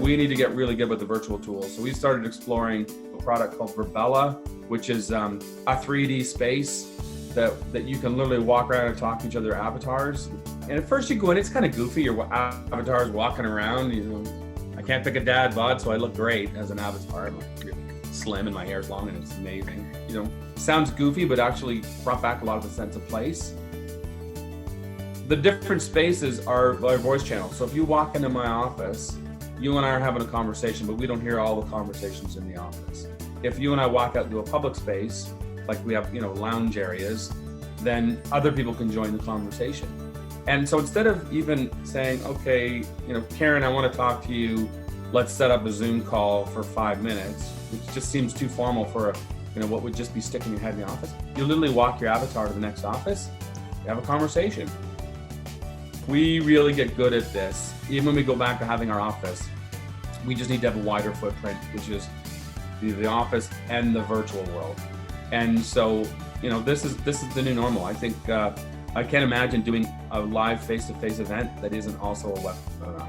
we need to get really good with the virtual tools. So we started exploring a product called VirBELA, which is a 3D space that you can literally walk around and talk to each other avatars. And at first you go in, it's kind of goofy. Your avatar's walking around. I can't pick a dad bod, so I look great as an avatar. I'm really slim and my hair's long and it's amazing. Sounds goofy, but actually brought back a lot of the sense of place. The different spaces are our voice channels. So if you walk into my office, you and I are having a conversation, but we don't hear all the conversations in the office. If you and I walk out into a public space, like we have, lounge areas, then other people can join the conversation. And so instead of even saying, okay, Karen, I want to talk to you, let's set up a Zoom call for 5 minutes, which just seems too formal for what would just be sticking your head in the office. You literally walk your avatar to the next office, you have a conversation. We really get good at this. Even when we go back to having our office, we just need to have a wider footprint, which is the office and the virtual world. And so, this is the new normal. I think I can't imagine doing a live face-to-face event that isn't also a webinar.